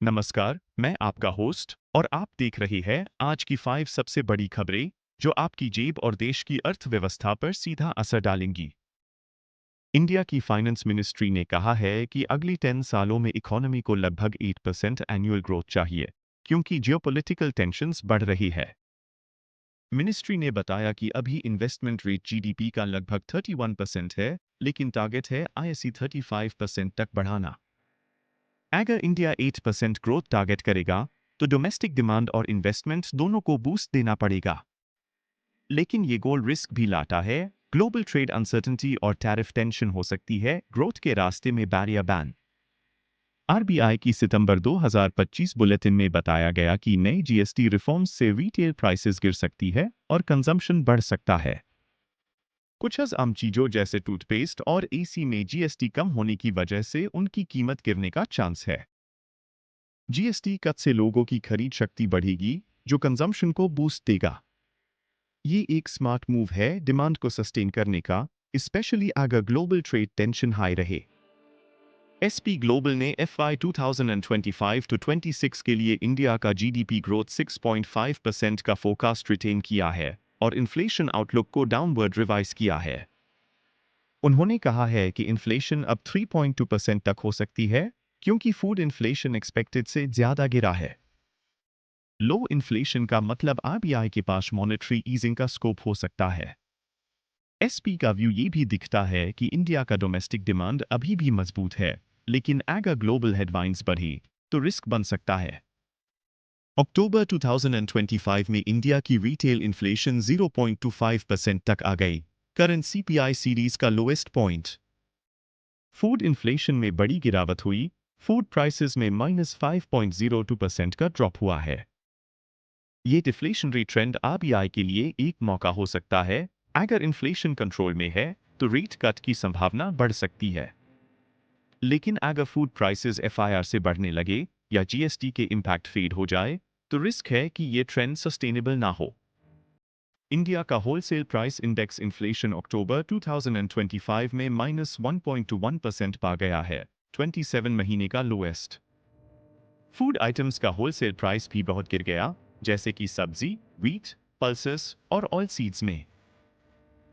नमस्कार, मैं आपका होस्ट और आप देख रहे हैं आज की 5 सबसे बड़ी खबरें जो आपकी जेब और देश की अर्थव्यवस्था पर सीधा असर डालेंगी। इंडिया की फाइनेंस मिनिस्ट्री ने कहा है कि अगली 10 सालों में इकोनॉमी को लगभग 8% एनुअल ग्रोथ चाहिए, क्योंकि जियोपॉलिटिकल टेंशन्स बढ़ रही है। मिनिस्ट्री ने बताया कि अभी इन्वेस्टमेंट रेट जीडीपी का लगभग 31% है, लेकिन टारगेट है ISE 35% तक बढ़ाना। अगर इंडिया 8% ग्रोथ टारगेट करेगा तो डोमेस्टिक डिमांड और इन्वेस्टमेंट दोनों को बूस्ट देना पड़ेगा। लेकिन ये गोल रिस्क भी लाता है। ग्लोबल ट्रेड अनसर्टेनिटी और टैरिफ टेंशन हो सकती है ग्रोथ के रास्ते में बैरियर बैन। आरबीआई की सितंबर 2025 बुलेटिन में बताया गया कि नई जीएसटी रिफॉर्म्स से रिटेल प्राइसेस गिर सकती है और कंजम्पशन बढ़ सकता है। कुछ आम चीजों जैसे टूथपेस्ट और एसी में जीएसटी कम होने की वजह से उनकी कीमत गिरने का चांस है। जीएसटी कट से लोगों की खरीद शक्ति बढ़ेगी, जो कंजम्पशन को बूस्ट देगा। ये एक स्मार्ट मूव है डिमांड को सस्टेन करने का, स्पेशली अगर ग्लोबल ट्रेड टेंशन हाई रहे। एसपी ग्लोबल ने FY 2025-26 के लिए इंडिया का जीडीपी ग्रोथ 6.5% का फोरकास्ट रिटेन किया है और इन्फ्लेशन आउटलुक को डाउनवर्ड रिवाइज किया है। उन्होंने कहा है कि इन्फ्लेशन अब 3.2% तक हो सकती है, क्योंकि फूड इन्फ्लेशन एक्सपेक्टेड से ज्यादा गिरा है। लो इन्फ्लेशन का मतलब आरबीआई के पास मॉनेटरी ईजिंग का स्कोप हो सकता है। एसपी का व्यू ये भी दिखता है कि इंडिया का डोमेस्टिक डिमांड अभी भी मजबूत है, लेकिन अगर ग्लोबल हेडवाइंस बढ़ी तो रिस्क बन सकता है। अक्टूबर 2025 में इंडिया की रिटेल इन्फ्लेशन 0.25% तक आ गई, करंट सीपीआई सीरीज का लोएस्ट पॉइंट। फूड इन्फ्लेशन में बड़ी गिरावट हुई, फूड प्राइसेस में -5.02% का ड्रॉप हुआ है। ये डिफ्लेशनरी ट्रेंड आरबीआई के लिए एक मौका हो सकता है। अगर इन्फ्लेशन कंट्रोल में है तो रेट कट की संभावना बढ़ सकती है। लेकिन अगर फूड प्राइसेस एफआईआर से बढ़ने लगे या जीएसटी के इम्पैक्ट फेड हो जाए तो रिस्क है कि ये ट्रेंड सस्टेनेबल ना हो। इंडिया का होलसेल प्राइस इंडेक्स इन्फ्लेशन अक्टूबर 2025 में -1.21% पा गया है, 27 महीने का लोएस्ट। फूड आइटम्स का होलसेल प्राइस भी बहुत गिर गया, जैसे कि सब्जी, व्हीट, पल्सेस और ऑयल सीड्स में।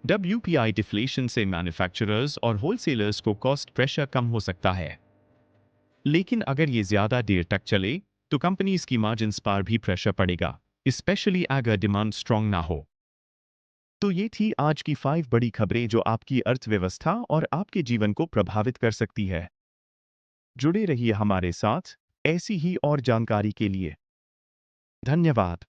WPI डिफ्लेशन से मैन्युफैक्चरर्स और होलसेलर्स को कॉस्ट प्रेशर कम हो सकता है। लेकिन अगर ये ज्यादा देर तक चले तो कंपनीज की मार्जिन्स पर भी प्रेशर पड़ेगा, स्पेशली अगर डिमांड स्ट्रांग ना हो। तो ये थी आज की 5 बड़ी खबरें जो आपकी अर्थव्यवस्था और आपके जीवन को प्रभावित कर सकती है। जुड़े रहिए हमारे साथ ऐसी ही और जानकारी के लिए। धन्यवाद।